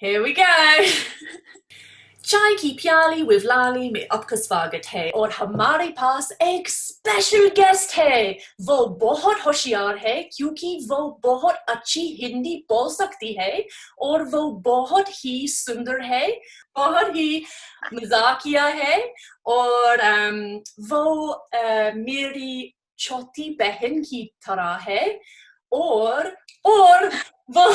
Here we go. चाय की प्याली with लाली में आपका स्वागत है और हमारे पास एक स्पेशल गेस्ट है। वो बहुत होशियार है क्योंकि वो बहुत अच्छी हिंदी बोल सकती है और वो बहुत ही सुंदर है, बहुत ही मजाकिया है और वो मेरी छोटी बहन की तरह है और वो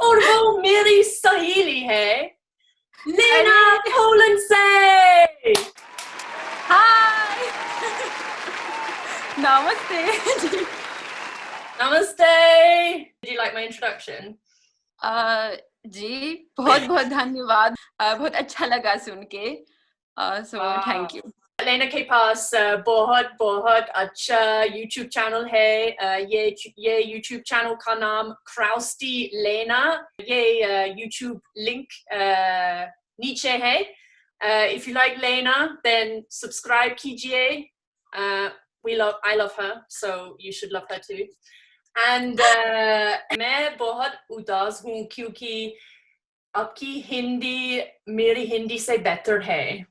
और वो मेरी सहेली है Lena, Poland say! Hi! Namaste. Namaste! Did you like my introduction? जी बहुत बहुत धन्यवाद बहुत अच्छा लगा सुन के so thank you. लेना के पास बहुत बहुत अच्छा YouTube चैनल है। ये YouTube चैनल का नाम Croustylena। ये YouTube लिंक नीचे है। If you like Lena, then subscribe कीजिए. I love her, so you should love her too. And मैं बहुत उदास हूँ क्योंकि आपकी हिंदी मेरी हिंदी से बेहतर है।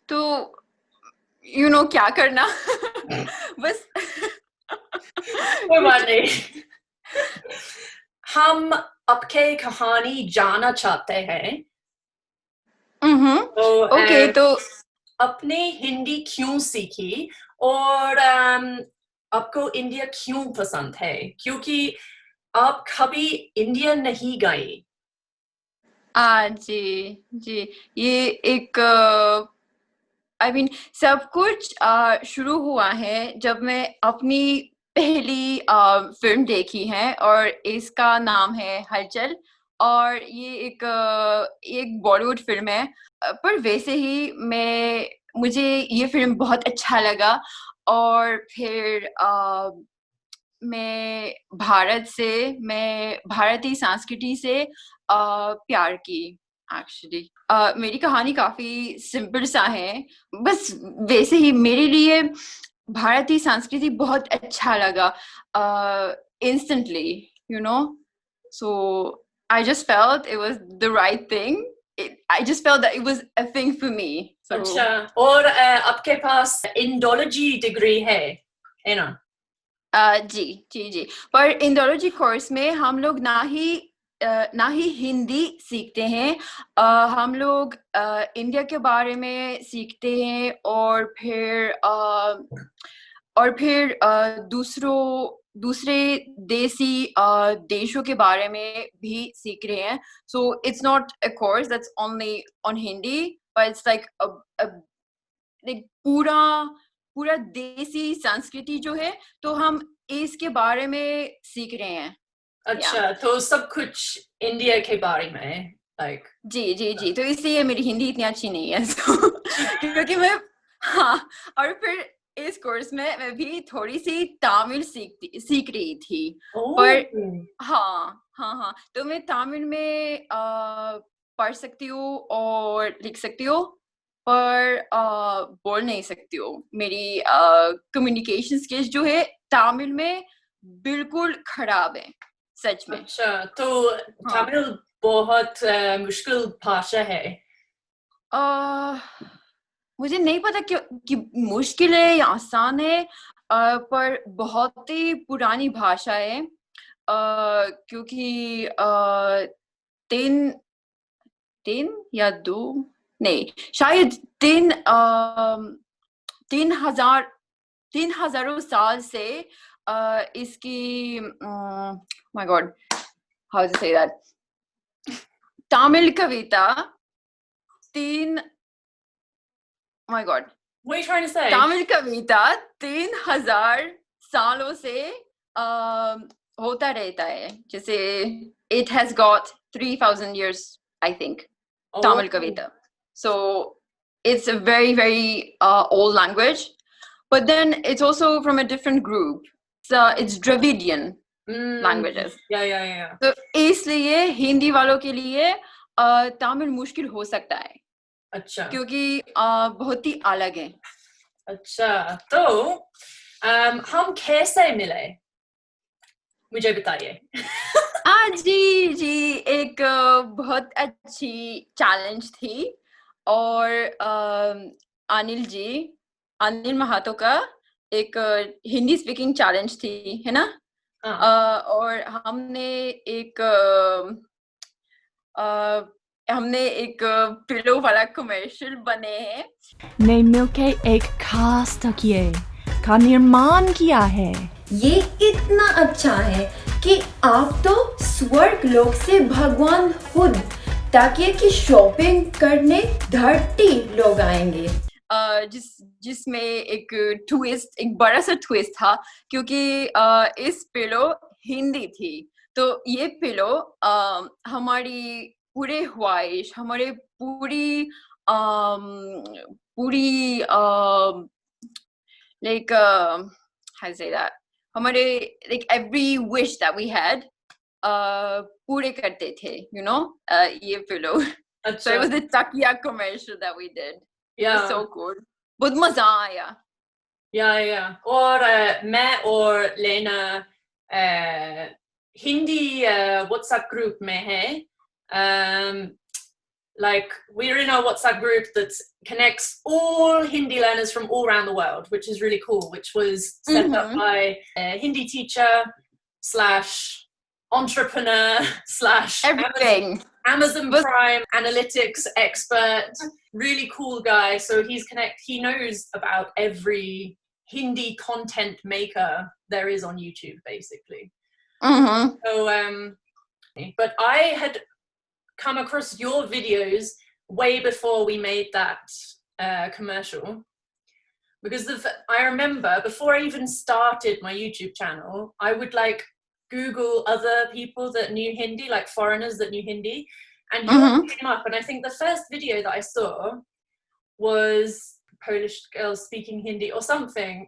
तो क्या करना बस कोई बात नहीं। हम आपके कहानी जानना चाहते हैं। तो अपने हिंदी क्यों सीखी और आपको इंडिया क्यों पसंद है, क्योंकि आप कभी इंडिया नहीं गए। जी ये एक सब कुछ शुरू हुआ है जब मैं अपनी पहली फिल्म देखी है और इसका नाम है हलचल और ये एक बॉलीवुड फिल्म है पर वैसे ही मुझे ये फिल्म बहुत अच्छा लगा और फिर मैं भारतीय संस्कृति से प्यार की एक्चुअली मेरी कहानी काफी सिंपल सा है, बस वैसे ही मेरे लिए भारतीय संस्कृति बहुत अच्छा लगा instantly, so I just felt it was the right thing. I just felt that it was a thing for me. So, अच्छा, और आपके पास इंडोलॉजी डिग्री है ना? जी पर इंडोलॉजी कोर्स में हम लोग ना ही हिंदी सीखते हैं, हम लोग इंडिया के बारे में सीखते हैं और फिर दूसरे देशों के बारे में भी सीख रहे हैं. So it's not a course that's only on Hindi, but it's like like पूरा देसी संस्कृति जो है तो हम इसके बारे में सीख रहे हैं. अच्छा, तो सब कुछ इंडिया के बारे में like जी तो इसलिए मेरी हिंदी इतनी अच्छी नहीं है क्योंकि मैं और फिर इस कोर्स में मैं भी थोड़ी सी तमिल सीख रही थी. पर हाँ तो मैं तमिल में पढ़ सकती हूँ और लिख सकती हूँ पर बोल नहीं सकती हूँ. मेरी कम्युनिकेशन स्किल्स जो है तमिल में बिल्कुल खराब है, सच में. अच्छा, तो तमिल बहुत मुश्किल भाषा है. मुझे नहीं पता कि मुश्किल है या आसान है, पर बहुत ही पुरानी भाषा है क्योंकि 3 या 2 नहीं शायद 3,000 साल से इसकी my god how to say that Tamil Kavita my god what are you trying to say? Tamil कविता 3,000 सालों से होता रहता है, जैसे it has got 3,000 years I think. Tamil kavita. So it's a very very old language, but then it's also from a different group, so it's Dravidian languages. Yeah. तो इसलिए हिंदी वालों के लिए तमिल मुश्किल हो सकता है. अच्छा, क्योंकि बहुत ही अलग है. अच्छा, तो हम कैसे मिले, मुझे बताइए. जी एक बहुत अच्छी चैलेंज थी और अनिल महातो का एक हिंदी स्पीकिंग चैलेंज थी है ना और हमने एक पिलो वाला कमर्शियल बने हैं ने मिलके एक खास तकिए का निर्माण किया है ये इतना अच्छा है कि आप तो स्वर्ग लोक से भगवान खुद ताकि कि शॉपिंग करने धरती लोग आएंगे जिसमें एक बड़ा सा ट्विस्ट था क्योंकि इस पिलो हिंदी थी तो ये पिलो हमारी पूरे ख्वाहिश हमारे पूरी like how to say that हमारे like every wish that we had पूरे करते थे you know ये pillow so it was the takia commercial that we did it was so cool बहुत मजा आया और मैं और लेना हिंदी WhatsApp group में है like we're in our WhatsApp group that connects all Hindi learners from all around the world, which is really cool, which was set up by a Hindi teacher / entrepreneur / everything Amazon Prime analytics expert, really cool guy. So he knows about every Hindi content maker there is on YouTube, basically. So, but I had come across your videos way before we made that commercial, because I remember before I even started my YouTube channel, I would like Google other people that knew Hindi, like foreigners that knew Hindi, and yours came up, and I think the first video that I saw was Polish girls speaking Hindi or something.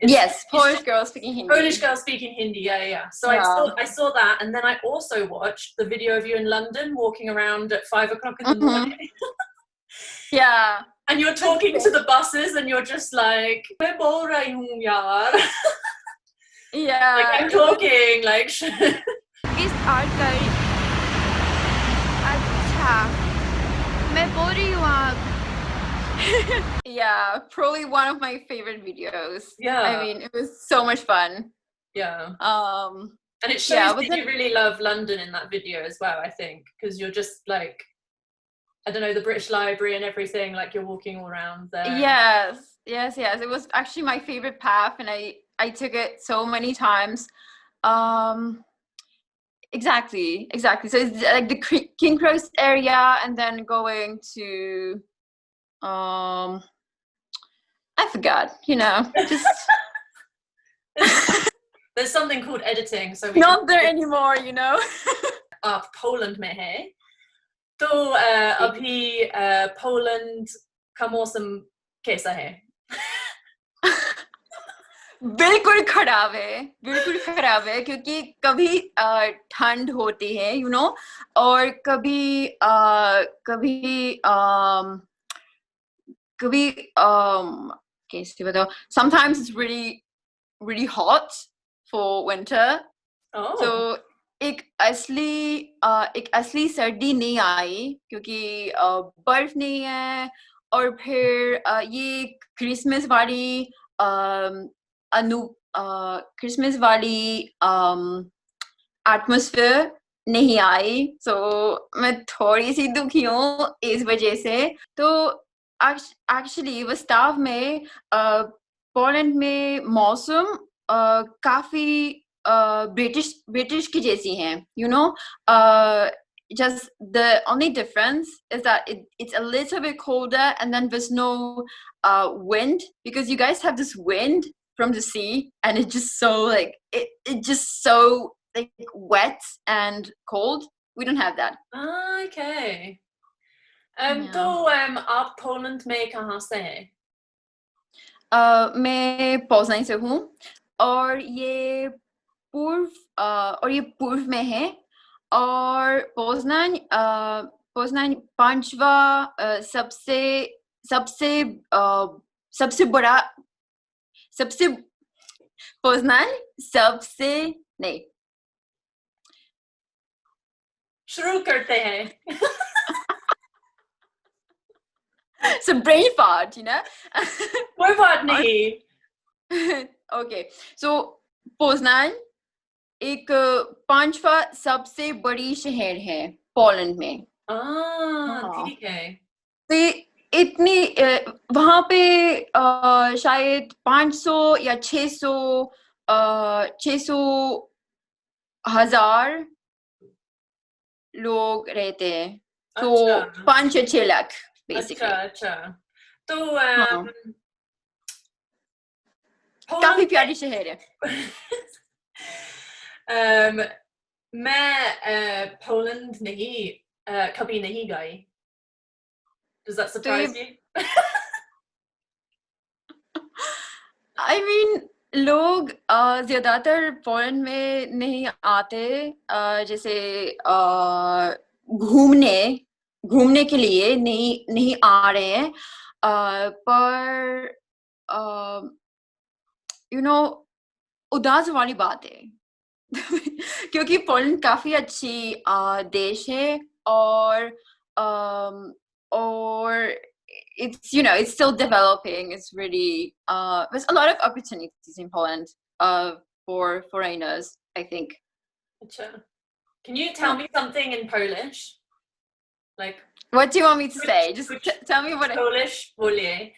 Polish girls speaking Hindi. Yeah. So I saw that, and then I also watched the video of you in London walking around at 5 o'clock in the morning. Yeah. And you're talking to the buses, and you're just like, "मैं बोल रही हूँ यार." Yeah. Like I'm talking like. किस art कर अच्छा मैं बोल रही हूँ आप Yeah, probably one of my favorite videos. Yeah. I mean, it was so much fun. Yeah. And it shows that you really love London in that video as well, I think, because you're just like, I don't know, the British Library and everything, like you're walking all around there. Yes. It was actually my favorite path, and I took it so many times. Exactly. So it's like the King Cross area, and then going to I forgot, just there's something called editing, so we not there anymore, आप Poland में है तो अभी Poland का मौसम कैसा है? बिल्कुल खराब है क्योंकि कभी ठंड होती है और कभी कैसे बताओ, sometimes it's really really hot for winter. So एक असली सर्दी नहीं आई क्योंकि बर्फ नहीं है और फिर ये क्रिसमस वाली एटमॉस्फेयर नहीं आई, so मैं थोड़ी सी दुखी हूँ इस वजह से. तो एक्चुअली वास्तव में पोलैंड में मौसम काफी ब्रिटिश की जैसी हैं, just the only difference is that it's a little bit colder, and then there's no wind, because you guys have this wind from the sea, and it's just so like it just so like wet and cold. We don't have that. Okay. तो आप Poland में कहाँ से हैं? मैं पोज़नान से हूँ और ये पूर्व में है, और पोज़नान पांचवा सबसे बड़ा पोज़नान शुरू करते हैं. So brain fart, you know. कोई बात नहीं. Okay, so पोज़नान एक पांचवा सबसे बड़ी शहर है पोलैंड में. ठीक है. तो इतनी वहाँ पे शायद 500 या 600 हजार लोग रहते हैं. तो 5-6 लाख बेसिकली. अच्छा. तो काफी प्यारी शहर है. मैं पोलैंड कभी नहीं गई. Does that surprise you? I mean, लोग ज्यादातर पोलैंड में नहीं आते, जैसे घूमने के लिए नहीं आ रहे हैं, पर उदास वाली बात है. क्योंकि पोलैंड काफी अच्छी देश है, और it's still developing. It's really there's a lot of opportunities in Poland for foreigners, I think. Achha. Can you tell me something in Polish? Like, what do you want me to say? Just tell me what Polish bolje.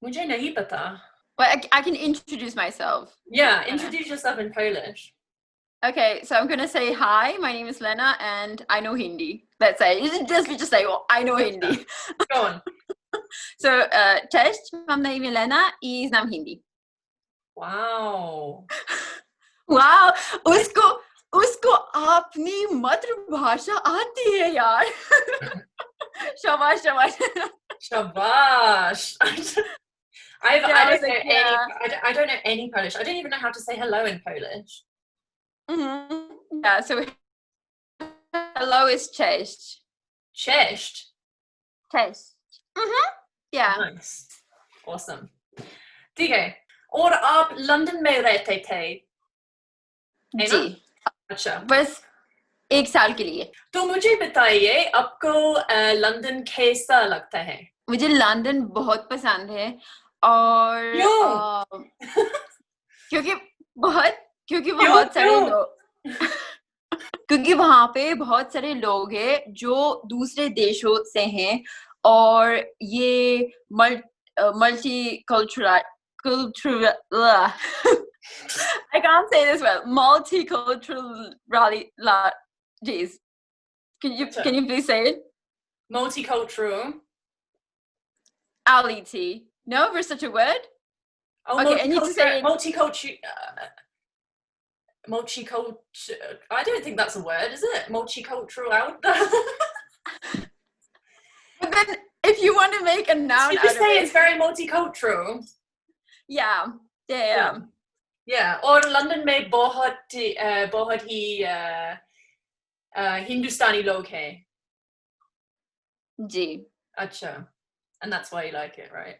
मुझे नहीं पता. Well, I can introduce myself. Yeah, introduce yourself in Polish. Okay, so I'm gonna say hi. My name is Lena, and I know Hindi. Let's say just say, well, I know Hindi. Go on. So, cześć, mam na imię Lena I znam Hindi. Wow. Wow, उसको अपनी मातृभाषा आती है यार. शाबाश. I don't know any Polish. I don't even know how to say hello in Polish. Mm-hmm. Yeah, so hello is cześć. Cześć. Mm-hmm. Yeah. Nice. Awesome. ठीक है. और आप लंदन में रहते थे? जी. अच्छा. बस 1 साल के लिए. तो मुझे बताइए, आपको लंदन कैसा लगता है? मुझे लंदन बहुत पसंद है, और क्योंकि बहुत सारे लोग क्योंकि वहाँ पे बहुत सारे लोग हैं जो दूसरे देशों से हैं, और ये multicultural I can't say this well. Multicultural jeez. Can you please say it? Multicultural. Ality. No, there's such a word. Okay, I need to say it. Multicultural. I don't think that's a word, is it? Multicultural. But then, if you want to make a noun, you just say it's very multicultural. Yeah. Yeah. और London में बहुत ही हिंदुस्तानी लोग हैं. जी. अच्छा. And that's why you like it, right?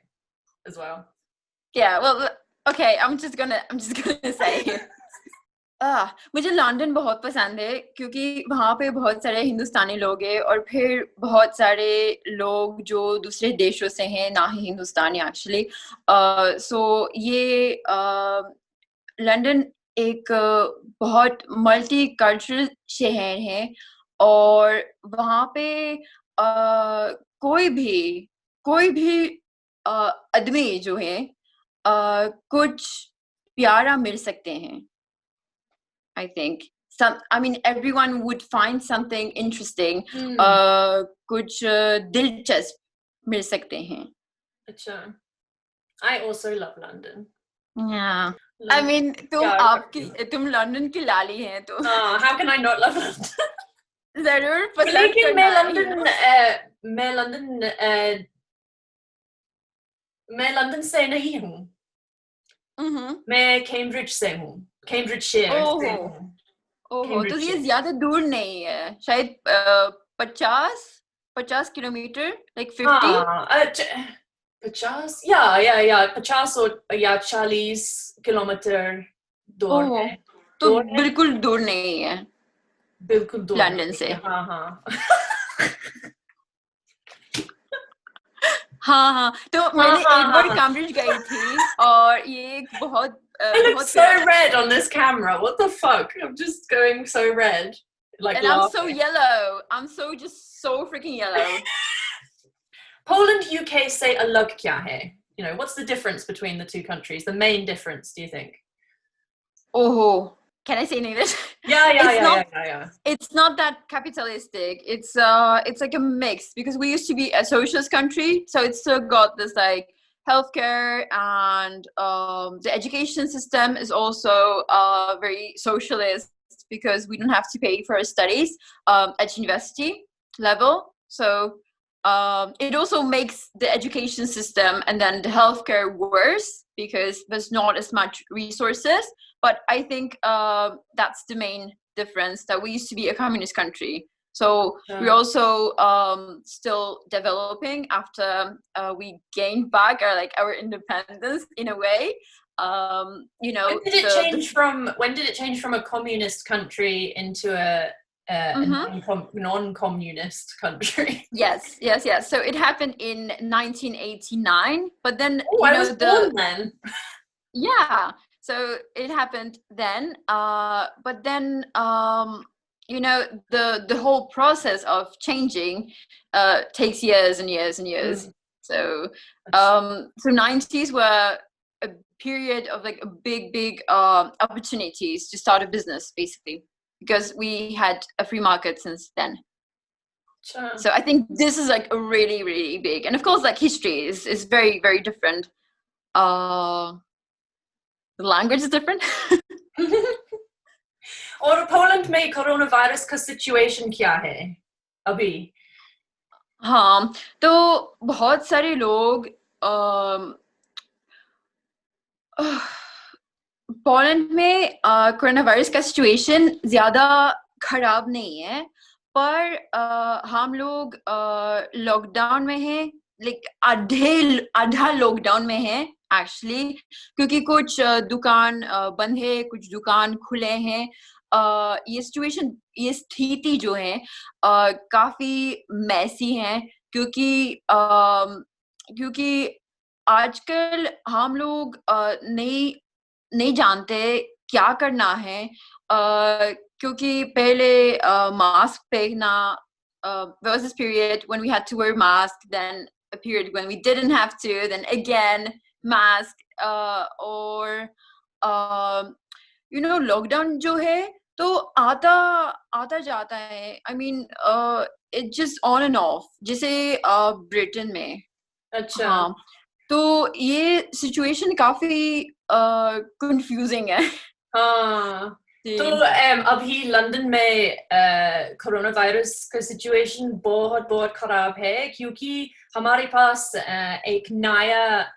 As well. Yeah. Well, okay. I'm just gonna say. मुझे London बहुत पसंद है, क्योंकि वहाँ पे बहुत सारे हिंदुस्तानी लोग हैं, और फिर बहुत सारे लोग जो दूसरे देशों से हैं, ना ही हिंदुस्तानी एक्चुअली. सो ये लंदन एक बहुत मल्टी कल्चरल शहर है, और वहाँ पे कोई भी आदमी जो है कुछ प्यारा मिल सकते हैं. I think everyone would find something interesting. कुछ दिलचस्प मिल सकते हैं. अच्छा. I also love London. Yeah. I mean, तुम लंदन की लाली हैं तो. How can I not love London? जरूर पसंद. लेकिन मैं लंदन से नहीं हूँ. मैं कैम्ब्रिज से हूँ. कैम्ब्रिज शहर से हूँ. तो ये ज्यादा दूर नहीं है, शायद 50 किलोमीटर, like 50. 50 या 50 या 40 किलोमीटर दूर है. तो बिल्कुल दूर नहीं है. बिल्कुल दूर लंदन से। हाँ हाँ हाँ हाँ, तो मैंने एक बार कैम्ब्रिज गई थी और ये एक बहुत I look so red on this camera. What the fuck? I'm just going so red. Like and laughing. I'm so yellow. I'm just so freaking yellow. Poland, UK say alag kya hai? You know, what's the difference between the two countries? The main difference, do you think? Oh, can I say in English? Yeah. It's not that capitalistic. It's like a mix because we used to be a socialist country, so it's still got this like healthcare and the education system is also very socialist because we don't have to pay for our studies at university level. So it also makes the education system and then the healthcare worse because there's not as much resources. But I think that's the main difference, that we used to be a communist country. So we're also still developing after we gained back our independence in a way. You know, when did it change from a communist country into a non-communist country? Yes. So it happened in 1989, but then I was born then. Yeah. So it happened then, but then you know, the whole process of changing takes years and years and years. So so 90s were a period of like a big opportunities to start a business, basically, because we had a free market since then. Sure. So I think this is like a really big, and of course like history is very different. The language is different. और Poland में corona virus का situation क्या है अभी? हाँ, तो बहुत सारे लोग पोलैंड में कोरोना वायरस का सिचुएशन ज्यादा खराब नहीं है, पर हम लोग लॉकडाउन में हैं, लाइक आधा लॉकडाउन में है एक्चुअली, क्योंकि कुछ दुकान बंद है, कुछ दुकान खुले हैं. ये सिचुएशन, ये स्थिति जो है काफी मैसी है, क्योंकि आजकल हम लोग नहीं जानते क्या करना है, क्योंकि पहले मास्क पहनना, there was this period when we had to wear mask, then a period when we didn't have to, then again mask, or you know, lockdown जो है तो आता जाता है. I mean it's just on and off, जैसे Britain में. अच्छा. हाँ, तो ये सिचुएशन काफी कंफ्यूजिंग है. हाँ, तो अभी लंदन में कोरोना वायरस का सिचुएशन बहुत खराब है, क्योंकि हमारे पास एक नया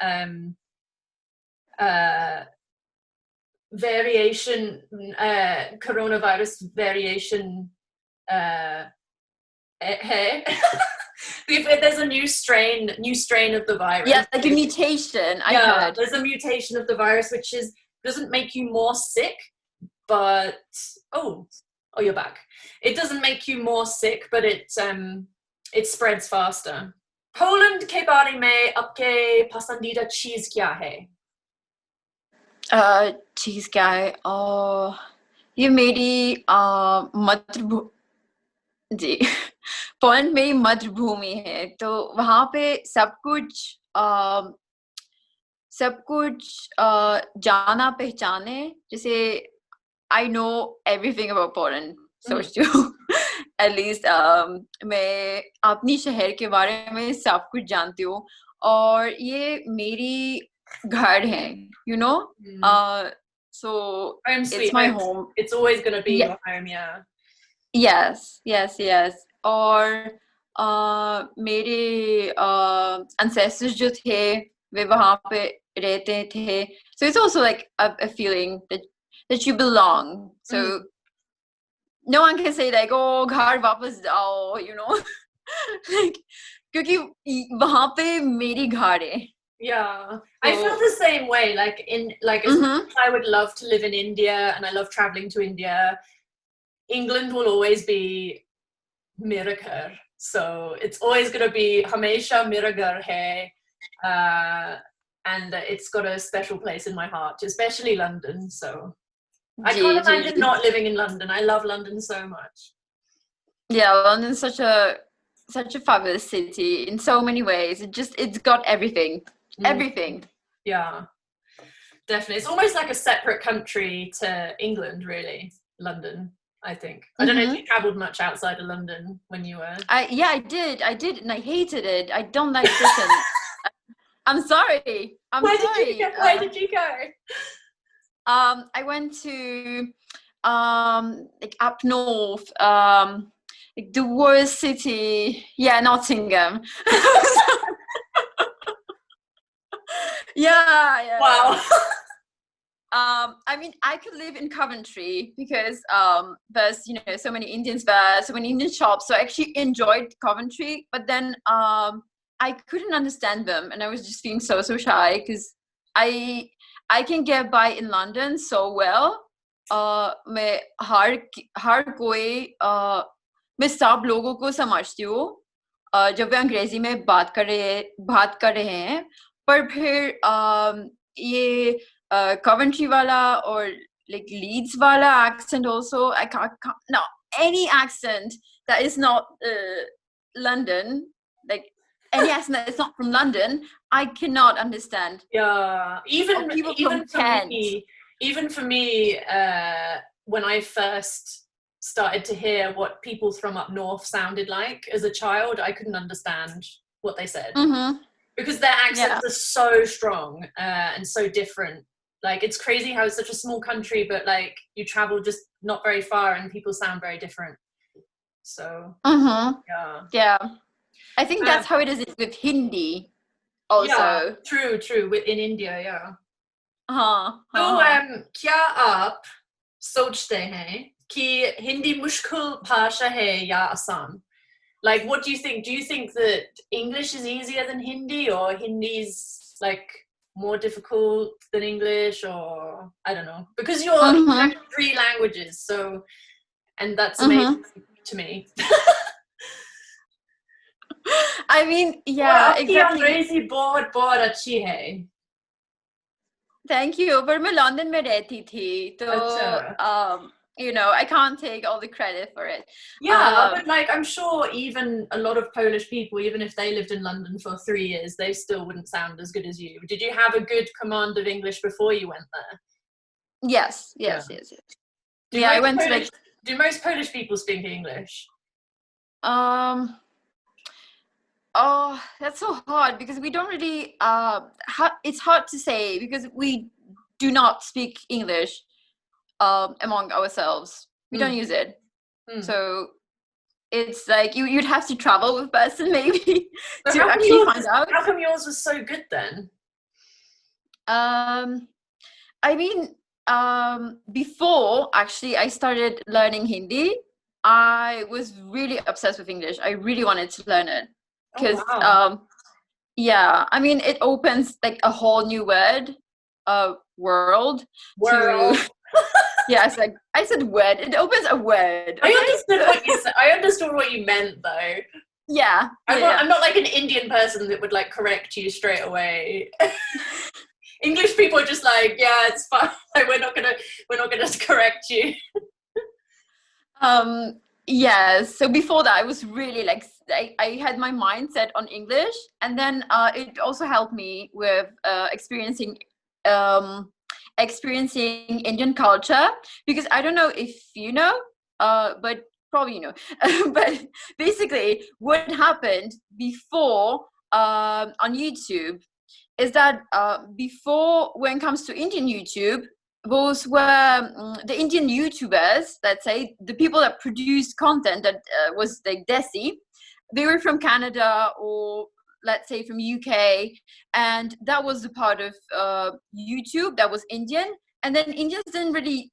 variation, coronavirus variation there's a new strain of the virus. Yeah, like a mutation. I heard. There's a mutation of the virus which doesn't make you more sick, but oh you're back. It doesn't make you more sick, but it spreads faster. Poland के बारे में आपके पसंदीदा चीज क्या है? चीज क्या है? ये मेरी जी पोलैंड मेरी मातृभूमि है, तो वहाँ पे सब कुछ जाना पहचाने, जैसे I know everything about Poland, so at least मैं अपनी शहर के बारे में सब कुछ जानती हूँ, और ये मेरी घर है, you know. So it's my home. It's always going to be your home. Yes. और मेरे ancestors जो थे वे वहाँ पे रहते थे, so it's also like a feeling that you belong. So no one can say like, oh, घर वापस जाओ, you know. Like, क्योंकि वहाँ पे मेरी घर है. Yeah, I feel the same way. Like as much as I would love to live in India, and I love traveling to India, England will always be Miragar. So it's always going to be Hamesha Miragar hai. And it's got a special place in my heart, especially London. So I can't imagine not living in London. I love London so much. Yeah, London's such a fabulous city in so many ways. It's got everything. Everything. Yeah. Definitely. It's almost like a separate country to England, really, London, I think. I don't know if you traveled much outside of London when you were... I did, and I hated it. I don't like Britain. I'm sorry. Where did you go? I went to like up north, like the worst city. Yeah, Nottingham. Yeah. Wow. I mean, I could live in Coventry because there's so many Indians there, so many Indian shops. So I actually enjoyed Coventry, but then I couldn't understand them, and I was just feeling so shy because I can get by in London so well. मैं हर कोई मैं सब लोगों को समझती हूँ जब वे अंग्रेजी में बात कर रहे हैं, पर फिर ये Coventry wala or like Leeds wala accent also, I can't no, any accent that is not London, like any accent that is not from London, I cannot understand. Yeah, even for me, when I first started to hear what people from up north sounded like as a child, I couldn't understand what they said because their accents are so strong and so different. Like, it's crazy how it's such a small country, but like you travel just not very far and people sound very different. So yeah, I think that's how it is with Hindi also. Yeah, true in India. Yeah. तो क्या आप सोचते हैं कि हिंदी मुश्किल भाषा है या आसान? Like, what do you think? Do you think that English is easier than Hindi, or Hindi's like more difficult than English, or I don't know? Because you're like 3 languages, so, and that's amazing to me. I mean, yeah, exactly. अंग्रेजी बहुत अच्छी है. Thank you. पर मैं London में रहती थी, तो I can't take all the credit for it. Yeah, but like, I'm sure even a lot of Polish people, even if they lived in London for 3 years, they still wouldn't sound as good as you. Did you have a good command of English before you went there? Yes. I went to like... Do most Polish people speak English? Oh, that's so hard because we don't really it's hard to say because we do not speak English among ourselves. We don't use it. So it's like you'd have to travel with person maybe to actually find out. How come yours was so good then? I mean, before actually I started learning Hindi, I was really obsessed with English. I really wanted to learn it. Because I mean, it opens like a whole new world. To yes, like I said word. It opens a word. Okay? I understood what you said. I understood what you meant though. Yeah. I'm not like an Indian person that would like correct you straight away. English people are just like, yeah, it's fine. Like, we're not gonna correct you. Yes. So before that, I was really like, I had my mindset on English, and then it also helped me with experiencing Indian culture, because I don't know if you know, but probably you know. But basically, what happened before on YouTube is that before, when it comes to Indian YouTube, those were the Indian YouTubers, let's say, the people that produced content that was like Desi. They were from Canada or let's say from UK, and that was the part of YouTube that was Indian. And then Indians didn't really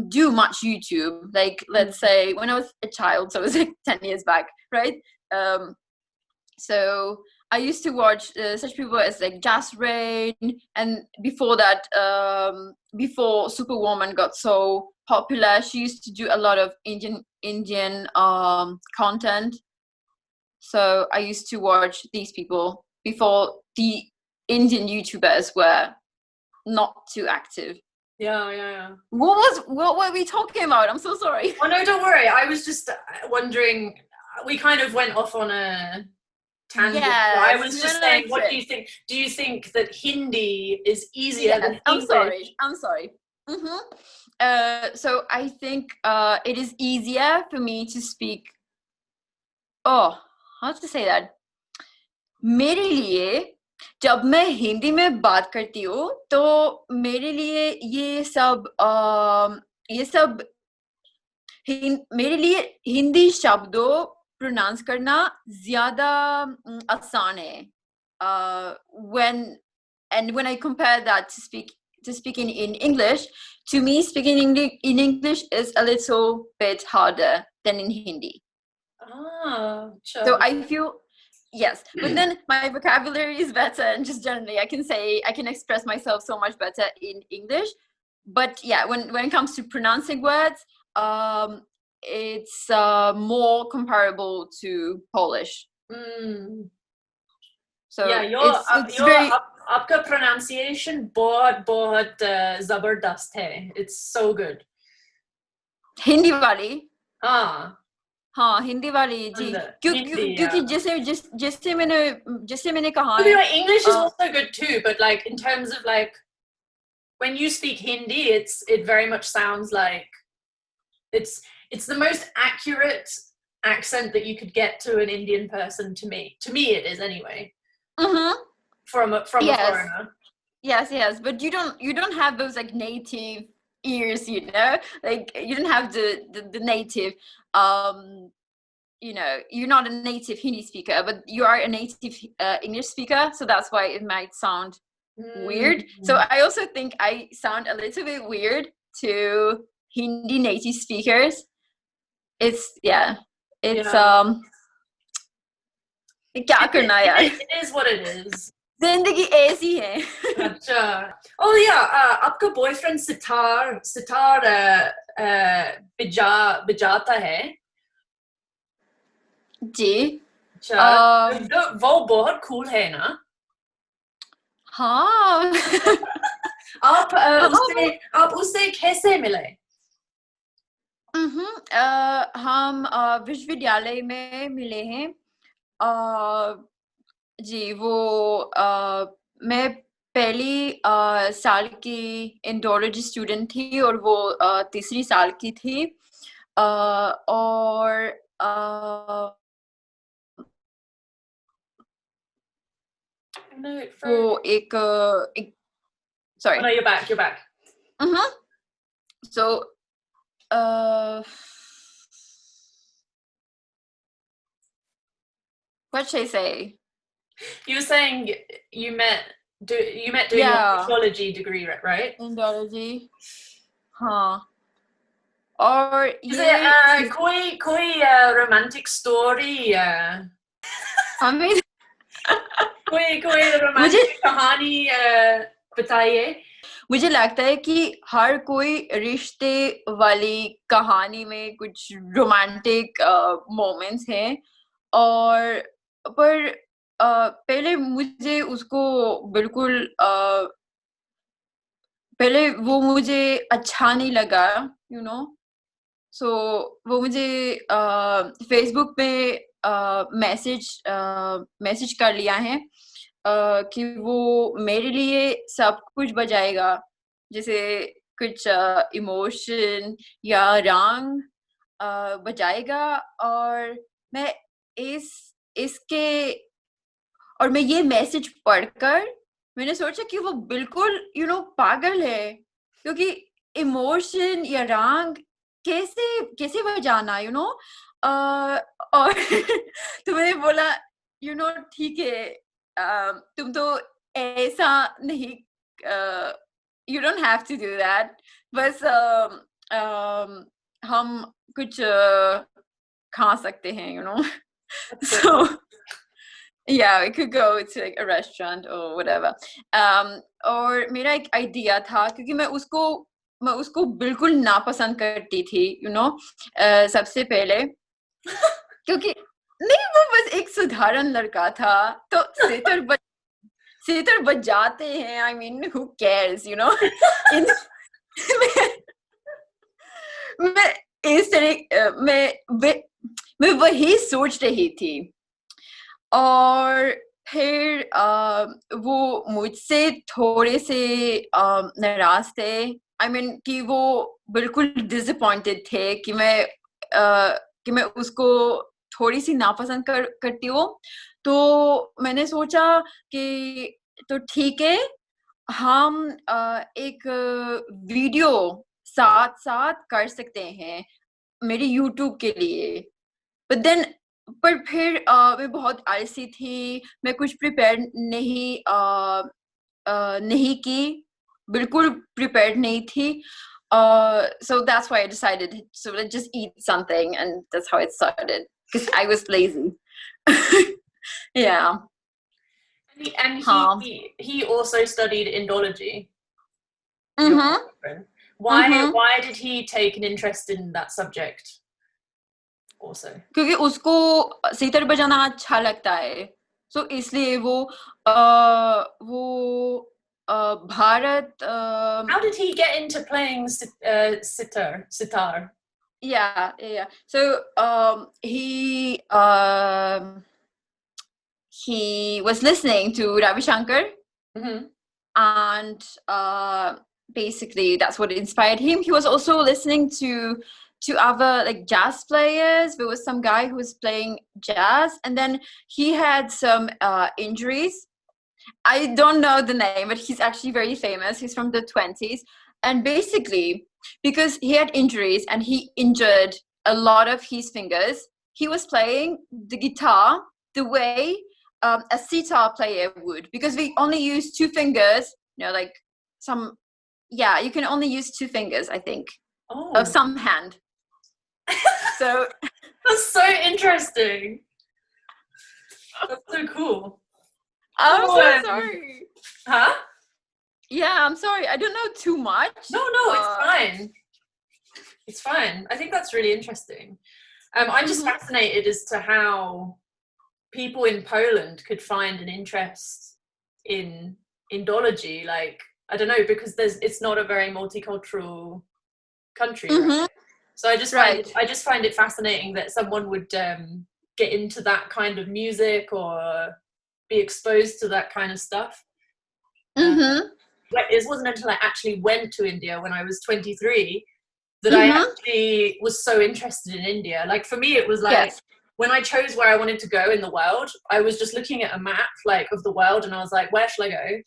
do much YouTube. Like, let's say when I was a child, so it was like 10 years back, right? So I used to watch such people as like Jas Rain, and before that, before Superwoman got so popular. She used to do a lot of Indian content. So I used to watch these people before the Indian YouTubers were not too active. Yeah. What were we talking about? I'm so sorry. Oh no, don't worry. I was just wondering. We kind of went off on a tangent. Yes, I was just saying, what do you think? Do you think that Hindi is easier than English? I'm sorry. So I think it is easier for me to speak. Oh, how to say that? मेरे लिए जब मैं हिंदी में बात करती हूँ तो मेरे लिए ये सब मेरे लिए हिंदी शब्दों प्रोनाउंस करना ज़्यादा आसान है. When I compare that to speaking in English, to me speaking in English is a little bit harder than in Hindi. Sure. So I feel, yes, but then my vocabulary is better, and just generally I can express myself so much better in English. But yeah, when it comes to pronouncing words, it's more comparable to Polish. So yeah, it's very. आपका pronunciation बहुत जबरदस्त है. It's so good. Hindi वाली. हाँ, हिंदी वाली जी. क्योंकि जैसे मैंने कहा है. English is also good too, but like in terms of like when you speak Hindi, it very much sounds like it's the most accurate accent that you could get to an Indian person. To me it is anyway. From a foreigner. Yes, but you don't have those like native ears, you know, like you don't have the native you know, you're not a native Hindi speaker, but you are a native English speaker, so that's why it might sound weird. So I also think I sound a little bit weird to Hindi native speakers. It's क्या करना यार. It is what it is. जिंदगी ऐसी है. अच्छा. Oh yeah, आपका boyfriend sitar बजाता है. जी. अच्छा. वो बहुत cool है ना. हाँ. आप उससे कैसे मिले? हम विश्वविद्यालय में मिले हैं. जी, वो मैं पहली साल की इंडोलॉजी स्टूडेंट थी और वो तीसरी साल की थी. और वो एक sorry. Oh, no, you're back. So what should I say? You were saying you met doing your theology degree, right? Indology. हाँ. और ये कोई romantic story I mean कोई romantic कहानी बताइए. मुझे लगता है कि हर कोई रिश्ते वाली कहानी में कुछ रोमांटिक मोमेंट्स हैं. और पर पहले मुझे उसको बिल्कुल पहले वो मुझे अच्छा नहीं लगा, you know. So वो मुझे फेसबुक पे मैसेज कर लिया है कि वो मेरे लिए सब कुछ बजाएगा, जैसे कुछ इमोशन या रंग बजाएगा. और मैं मैं ये मैसेज पढ़कर मैंने सोचा कि वो बिल्कुल you know पागल है, क्योंकि इमोशन या रंग कैसे बजाना, you know. और तो मैंने बोला you know ठीक है, तुम तो ऐसा नहीं, you don't have to do that, बस हम कुछ खा सकते हैं, you know. So yeah, we could go to like a restaurant or whatever. और मेरा एक आइडिया था, क्योंकि मैं उसको मैं उसको बिल्कुल नापसंद करती थी, सबसे पहले क्योंकि नहीं, वो बस एक साधारण लड़का था, तो सितार बजाते हैं, I mean who cares, मैं इस तरह मैं वही सोच रही थी, और फिर वो मुझसे थोड़े से नाराज थे, I mean कि वो बिल्कुल डिसअपॉइंटेड थे कि मैं उसको थोड़ी सी नापसंद करती हूँ। तो मैंने सोचा कि तो ठीक है, हम एक वीडियो साथ साथ कर सकते हैं मेरे YouTube के लिए। पर फिर मैं बहुत आलसी थी, मैं कुछ प्रिपेयर नहीं की, बिल्कुल प्रिपेयर्ड नहीं थी। So that's why I decided, so let's just eat something, and that's how it started, because I was lazy. Yeah. And he also studied Indology. Mm-hmm. Why did he take an interest in that subject also? क्योंकि उसको सितार बजाना अच्छा लगता है, so इसलिए वो Bharat How did he get into playing sitar? Yeah. So he was listening to Ravi Shankar, and basically that's what inspired him. He was also listening to other like jazz players. There was some guy who was playing jazz, and then he had some injuries. I don't know the name, but he's actually very famous. He's from the 20s, and basically because he had injuries and he injured a lot of his fingers, he was playing the guitar the way a sitar player would, because we only use two fingers, like you can only use two fingers, I think, of some hand. So that's so interesting. That's so cool. I'm so sorry. Huh? Yeah, I'm sorry. I don't know too much. No, it's fine. It's fine. I think that's really interesting. I'm just fascinated as to how people in Poland could find an interest in Indology. Like, I don't know, because it's not a very multicultural country, right? So I just find it fascinating that someone would get into that kind of music or be exposed to that kind of stuff. It wasn't until I actually went to India when I was 23 that I actually was so interested in India. Like, for me, it was like, when I chose where I wanted to go in the world, I was just looking at a map, like, of the world, and I was like, where shall I go?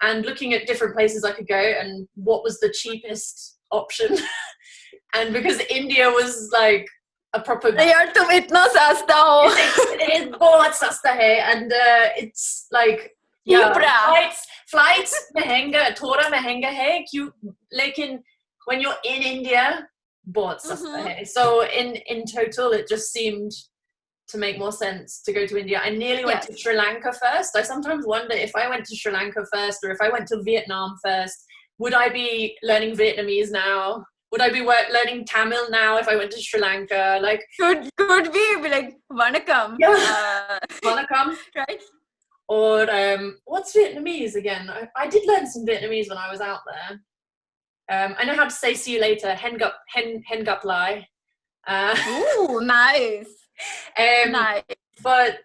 And looking at different places I could go and what was the cheapest option. And because India was like a proper... यार तुम इतना सस्ता हो. It is बहुत सस्ता है, and it's like... Flights महंगा, थोड़ा महंगा है, लेकिन when you're in India, बहुत सस्ता है. So in total, it just seemed to make more sense to go to India. I nearly went to Sri Lanka first. I sometimes wonder if I went to Sri Lanka first, or if I went to Vietnam first, would I be learning Vietnamese now? Would I be learning Tamil now if I went to Sri Lanka? Like, could be like vanakkam. Vanakkam, right? Or what's Vietnamese again? I did learn some Vietnamese when I was out there. I know how to say see you later. Hen gup lai. Ooh, nice. Nice. But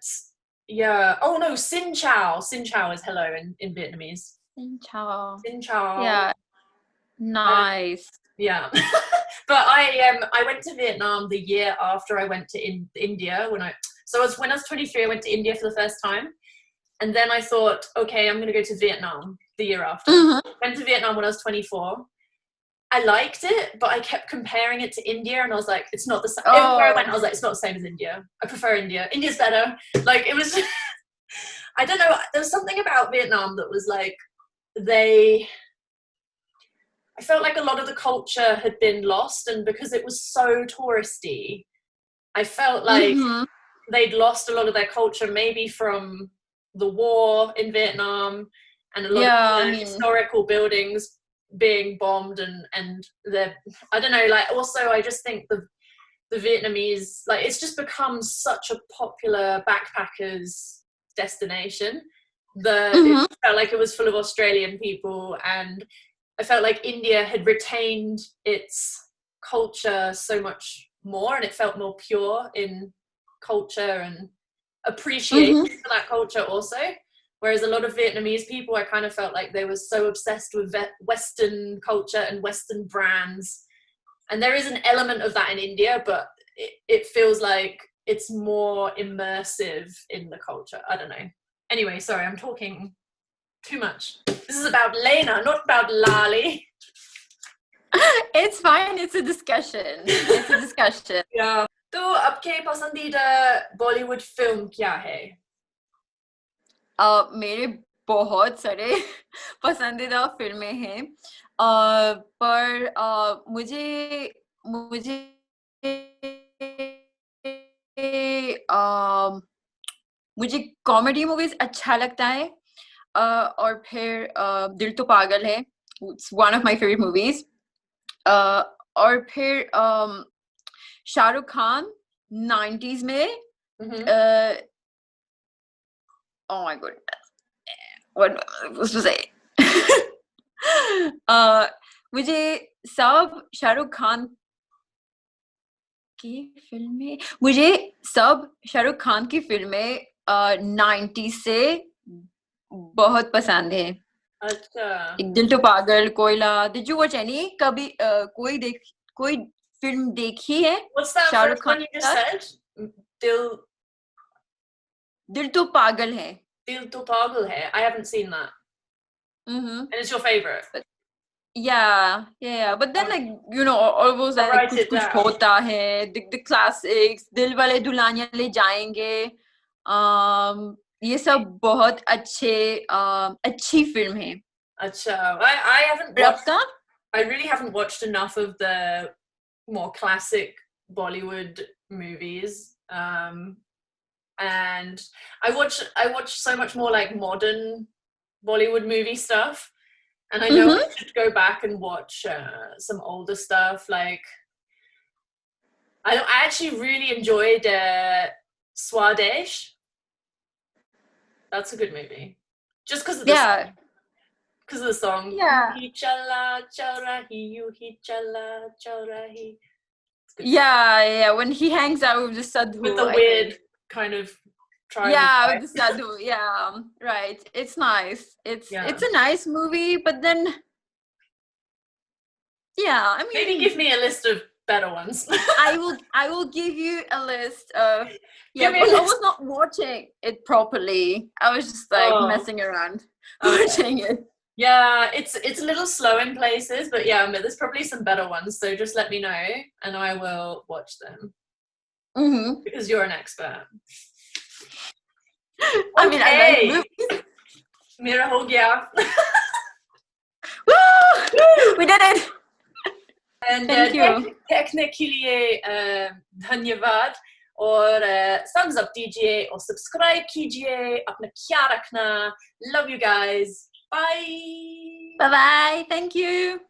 yeah. Oh no, xin chào. Xin chào is hello in Vietnamese. Xin chào. Xin chào. Yeah. Nice. Yeah. But I went to Vietnam the year after I went to India when I was 23, I went to India for the first time. And then I thought, okay, I'm going to go to Vietnam the year after. Went to Vietnam when I was 24. I liked it, but I kept comparing it to India, and I was like, it's not the same. Everywhere I went, I was like, it's not the same as India. I prefer India. India's better. Like, it was, I don't know, there was something about Vietnam that was like, I felt like a lot of the culture had been lost, and because it was so touristy, I felt like they'd lost a lot of their culture, maybe from the war in Vietnam, and a lot of the historical buildings being bombed and the I don't know, like also I just think the Vietnamese, like it's just become such a popular backpackers destination. It felt like it was full of Australian people, and I felt like India had retained its culture so much more, and it felt more pure in culture and appreciation for that culture also. Whereas a lot of Vietnamese people, I kind of felt like they were so obsessed with Western culture and Western brands. And there is an element of that in India, but it feels like it's more immersive in the culture. I don't know. Anyway, sorry, I'm talking too much. This is about Lena, not about Lali. It's fine. It's a discussion. It's a discussion. Yeah. तो आपके पसंदीदा Bollywood film क्या है? मेरे बहुत सारे पसंदीदा फिल्में हैं, पर मुझे मुझे कॉमेडी मूवीज अच्छा लगता है, और फिर दिल तो पागल है, it's one of my favorite movies, और फिर शाहरुख खान 90s में, oh my goodness, what was to say? मुझे सब शाहरुख खान की फिल्में, मुझे सब शाहरुख खान की फिल्में 90s से बहुत पसंद है. अच्छा. दिल तो पागल, कोयला. Did you watch any? कभी कोई फिल्म देखी है? What's that first one you just said? दिल तो पागल है. Dil to Pagal hai. I haven't seen that. And it's your favorite. Yeah. But then, like, you know, all those like कुछ कुछ होता है, the classics, दिल वाले दुल्हनिया ले जाएंगे, ये सब बहुत अच्छी फिल्म है. अच्छा. I haven't watched. I really haven't watched enough of the more classic Bollywood movies. And I watch so much more like modern Bollywood movie stuff, and I know I should go back and watch some older stuff. Like I actually really enjoyed Swadesh. That's a good movie, just because of the song. Because of the song. Yeah. Yuhi chala chaurahi, yuhi chala chaurahi. Yeah. When he hangs out with the sadhu, with the weird kind of tribal with the sadhu. Yeah, right. It's nice. It's a nice movie, but then I mean, maybe give me a list of better ones. I will give you a list of but I was not watching it properly. I was just like messing around watching it. Yeah, it's a little slow in places, but there's probably some better ones, so just let me know and I will watch them. Because you're an expert. I mean, I like movies. Mera ho gaya. Woo! We did it. And thank you. देखने के लिए धन्यवाद, और thumbs up दीजिए और subscribe कीजिए. अपना ख्याल रखना. Love you guys. Bye. Bye. Thank you.